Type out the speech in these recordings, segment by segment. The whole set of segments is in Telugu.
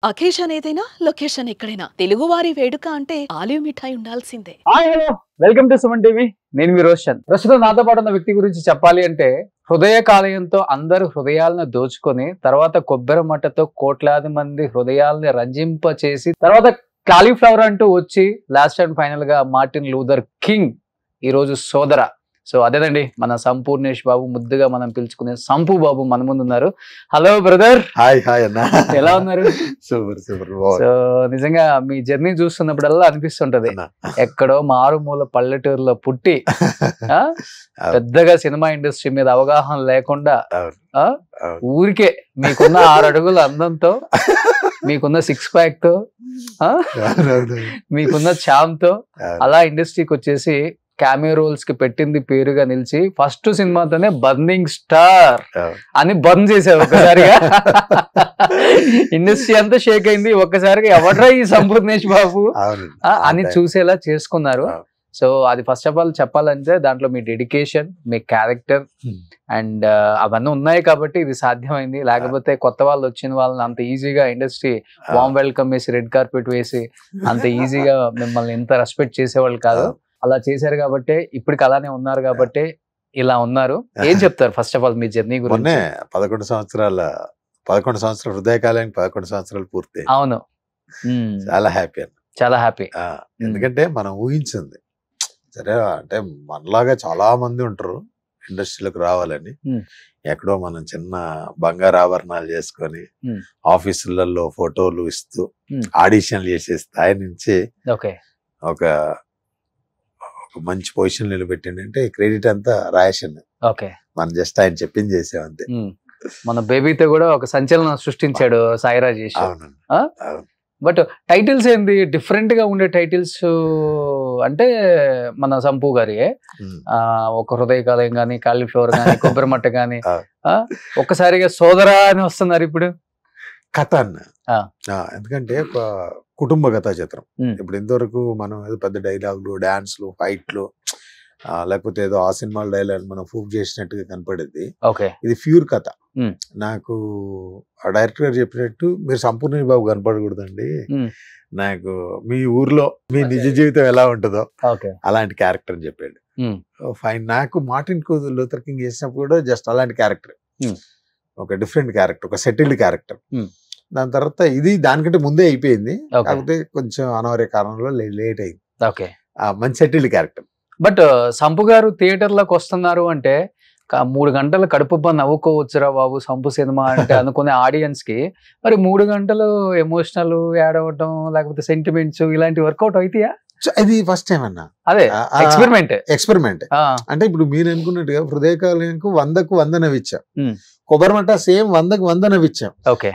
అకేషన్ ఏదైనా లొకేషన్ ఎక్కడైనా తెలుగువారి వేడుక అంటే ఆలివ్ మిఠాయి ఉండాల్సిందే. Hi hello welcome to Suman TV. నేను మీ రోషన్. ప్రస్తుతం నాతో పాటు ఉన్న వ్యక్తి గురించి చెప్పాలి అంటే హృదయ కాలేయంతో అందరు హృదయాలను దోచుకొని తర్వాత కొబ్బరి మట్టతో కోట్లాది మంది హృదయాలని రంజింప చేసి తర్వాత కాలీఫ్లవర్ అంటూ వచ్చి లాస్ట్ అండ్ ఫైనల్ గా మార్టిన్ లూథర్ కింగ్ ఈ రోజు సోదర. సో అదేనండి మన సంపూర్ణేష్ బాబు, ముద్దుగా మనం పిలుచుకునే సంపు బాబు మన ముందు ఉన్నారు. Hello brother. హాయ్ హాయ్ అన్న, ఎలా ఉన్నారు? Super super. సో నిజంగా మీ జర్నీ చూస్తున్నప్పుడల్లా అనిపిస్తుంటది ఎక్కడో మారుమూల పల్లెటూరులో పుట్టి పెద్దగా సినిమా ఇండస్ట్రీ మీద అవగాహన లేకుండా ఊరికే మీకున్న 6 అడుగుల అందంతో, మీకున్న 6 ప్యాక్ తో, మీకున్న చామ్ తో అలా ఇండస్ట్రీకి వచ్చేసి క్యామియో రోల్స్ కి పెట్టింది పేరుగా నిలిచి ఫస్ట్ సినిమాతోనే బర్నింగ్ స్టార్ అని బంద్ చేశారు ఒక్కసారిగా. ఇండస్ట్రీ అంతా షేక్ అయింది ఒక్కసారిగా. ఎవడ్రా ఈ సంపూర్ణేష్ బాబు అని చూసేలా చేసుకున్నారు. సో అది ఫస్ట్ ఆఫ్ ఆల్ చెప్పాలంటే దాంట్లో మీ డెడికేషన్, మీ క్యారెక్టర్ అండ్ అవన్నీ ఉన్నాయి కాబట్టి ఇది సాధ్యమైంది. లేకపోతే కొత్త వాళ్ళు వచ్చిన వాళ్ళని అంత ఈజీగా ఇండస్ట్రీ వామ్ వెల్కమ్ వేసి రెడ్ కార్పెట్ వేసి అంత ఈజీగా మిమ్మల్ని ఎంత రెస్పెక్ట్ చేసేవాళ్ళు కాదు. అలా చేశారు కాబట్టి ఇప్పటికి అలానే ఉన్నారు కాబట్టి ఇలా ఉన్నారు. ఏం చెప్తారు first of all me journey గురించి? 11 సంవత్సరాల హృదయకాలానికి 11 సంవత్సరాలు పూర్తి. అవును, చాలా హ్యాపీ అన్న, చాలా హ్యాపీ. ఎందుకంటే మనం ఊహించింది సరే అంటే మనలాగా చాలా మంది ఉంటారు ఇండస్ట్రీలోకి రావాలని. ఎక్కడో మనం చిన్న బంగారు ఆభరణాలు చేసుకొని ఆఫీసులలో ఫోటోలు ఇస్తూ ఆడిషన్లు చేసే స్థాయి నుంచి ఒక మంచి పొజిషన్ నిలబెట్టింది అంటే క్రెడిట్ అంతా రాయేషన్. మనం జస్ట్ ఆయన చెప్పింది చేసాం అంతే. మన బేబీతో కూడా ఒక సంచలనం సృష్టించాడు సాయిరాజ్. బట్ టైటిల్స్ ఏంది డిఫరెంట్ గా ఉండే టైటిల్స్ అంటే మన సంపు గారి ఒక హృదయ కాలేయం గానీ, కాలీఫ్లవర్ గానీ, కొబ్బరి మట్ట గానీ ఒక్కసారిగా సోదరా అని వస్తున్నారు ఇప్పుడు. కథ అన్న ఎందుకంటే ఒక కుటుంబ కథా చిత్రం. ఇప్పుడు ఇంతవరకు మనం ఏదో పెద్ద డైలాగులు, డాన్స్లు, ఫైట్లు లేకపోతే ఏదో ఆ సినిమాల డైలాగ్ మనం ప్రూవ్ చేసినట్టుగా కనపడేది. ఇది ప్యూర్ కథ. నాకు ఆ డైరెక్టర్ గారు చెప్పినట్టు మీరు సంపూర్ణ బాబు కనపడకూడదండి, నాకు మీ ఊర్లో మీ నిజ జీవితం ఎలా ఉంటుందో అలాంటి క్యారెక్టర్ అని చెప్పాడు. ఫైన్. నాకు మార్టిన్ లూథర్ కింగ్ చేసినప్పుడు కూడా జస్ట్ అలాంటి క్యారెక్టర్, ఒక డిఫరెంట్ క్యారెక్టర్, ఒక సెటిల్డ్ క్యారెక్టర్. దాని తర్వాత ఇది దానికంటే ముందే అయిపోయింది, కాకపోతే కొంచెం అనారోగ్య కారణంలో లేట్ అయింది. మంచి సెటిల్డ్ క్యారెక్టర్. బట్ సంపు గారు థియేటర్లోకి వస్తున్నారు అంటే 3 గంటలు కడుపుబ్బ నవ్వుకోవచ్చురా బాబు సంపు సినిమా అంటే అనుకునే ఆడియన్స్ కి మరి 3 గంటలు ఎమోషనల్ యాడ్ అవ్వటం లేకపోతే సెంటిమెంట్స్ ఇలాంటి వర్కౌట్ అవుతాయా? ఇది ఫస్ట్ టైం అన్న. అదే ఎక్స్పెరిమెంట్. అంటే ఇప్పుడు మీరు అనుకున్నట్టుగా హృదయకాలంకు 100కు 100 నవ్విచ్చాం, కొబ్బరి మట్ట సేమ్ 100కు 100 నవ్విచ్చాం.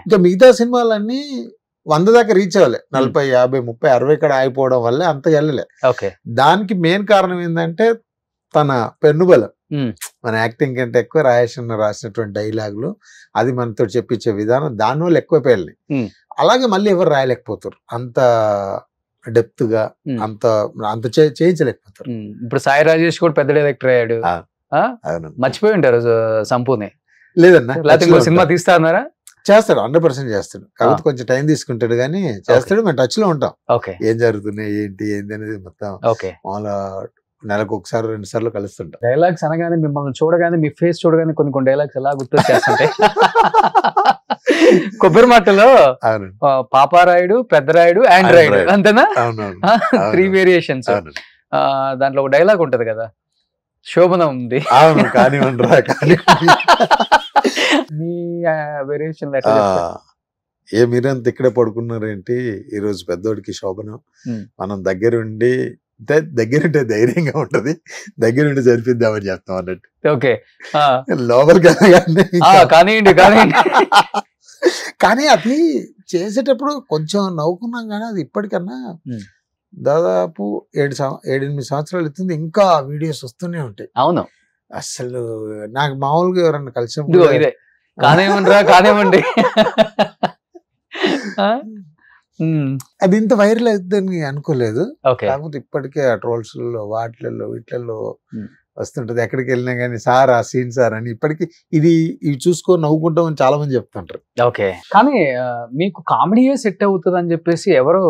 ఇంకా మిగతా సినిమాలన్నీ 100 దాకా రీచ్ అవ్వలే. 40, 50, 30, 60 ఇక్కడ ఆగిపోవడం వల్ల అంత వెళ్ళలే. దానికి మెయిన్ కారణం ఏంటంటే తన పెన్నుబలం. మన యాక్టింగ్ కంటే ఎక్కువ రాయేషన్ రాసినటువంటి డైలాగులు, అది మనతో చెప్పించే విధానం, దానివల్ల ఎక్కువ పేర్లు. అలాగే మళ్ళీ ఎవరు రాయలేకపోతారు అంత డెప్త్ గా, అంత చేయించలేకపోతారు. ఇప్పుడు సాయి రాజేష్ కూడా పెద్ద డైరెక్టర్ అయ్యాడు, మర్చిపోయి ఉంటారు సంపూని. లేదన్నా, లేకపోతే సినిమా తీస్తా అన్నారా? చేస్తాడు, 100% చేస్తాడు. కాబట్టి కొంచెం టైం తీసుకుంటాడు కానీ చేస్తాడు. మేము టచ్ లో ఉంటాం, ఏం జరుగుతున్నాయి ఏంటి అనేది మొత్తం. మామూలుగా నెలకు 1 2 సార్లు కలుస్తుంటాం. డైలాగ్స్ అనగానే మిమ్మల్ని చూడగానే, మీ ఫేస్ చూడగానే కొన్ని డైలాగ్స్ ఎలా గుర్తొచ్చేస్తుంటాయి. కొబ్బరి మట్టలో పాపారాయుడు, పెద్దరాయుడు, ఆండ్రాయిడ్ అంతేనా? 3 వేరియేషన్స్. దాంట్లో ఒక డైలాగ్ ఉంటది కదా, శోభన ఉంది. మీ వేరియేషన్ మీరంతా ఇక్కడే పడుకున్నారేంటి, ఈ రోజు పెద్దోడికి శోభనం, మనం దగ్గరుండి ధైర్యంగా ఉంటది, దగ్గరుండి జరిపిద్దామని చెప్తాం అన్నట్టు. లోపలికి కానివ్వండి. కానీ అది చేసేటప్పుడు కొంచెం నవ్వుకున్నాం కానీ అది ఇప్పటికన్నా దాదాపు 7-8 సంవత్సరాలు అవుతుంది, ఇంకా వీడియోస్ వస్తూనే ఉంటాయి. అవును, అసలు నాకు మామూలుగా ఎవరన్నా కలిసినప్పుడు కానివ్వండి అది ఇంత వైరల్ అవుతుందని అనుకోలేదు. కాకపోతే ఇప్పటికే ఆ ట్రోల్స్ వాటిలలో వీటిలలో వస్తుంటది, ఎక్కడికి వెళ్ళినా కానీ సార్ ఆ సీన్ సార్ అని ఇప్పటికీ ఇవి చూసుకొని నవ్వుకుంటామని చాలా మంది చెప్తుంటారు. ఓకే, కానీ మీకు కామెడీయే సెట్ అవుతుంది అని చెప్పేసి ఎవరు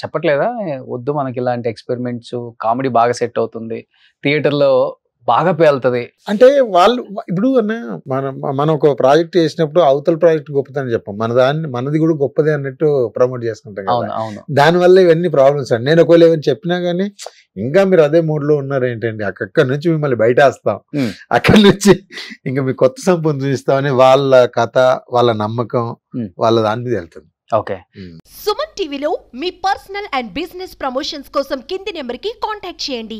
చెప్పట్లేదా? వద్దు మనకి ఇలాంటి ఎక్స్పెరిమెంట్స్, కామెడీ బాగా సెట్ అవుతుంది, థియేటర్లో బాగా పేలుతుంది అంటే వాళ్ళు ఇప్పుడు మనం ఒక ప్రాజెక్ట్ చేసినప్పుడు అవతల ప్రాజెక్ట్ గొప్పదని చెప్పం, మనది కూడా గొప్పదే అన్నట్టు ప్రమోట్ చేసుకుంటాం కదా. దానివల్ల ఇవన్నీ ప్రాబ్లమ్స్ అండి. నేను ఒకవేళ ఏమైనా చెప్పినా కానీ ఇంకా మీరు అదే మూడ్ లో ఉన్నారు ఏంటండి, అక్కడి నుంచి మిమ్మల్ని బయట వేస్తాం, అక్కడి నుంచి ఇంకా మీ కొత్త సంపద చూపిస్తామని వాళ్ళ కథ, వాళ్ళ నమ్మకం, వాళ్ళ దాని మీద వెళ్తుంది. ఓకే. సుమన్ టీవీలో మీ పర్సనల్ అండ్ బిజినెస్ ప్రమోషన్స్ కోసం కింది నెంబర్కి కాంటాక్ట్ చేయండి.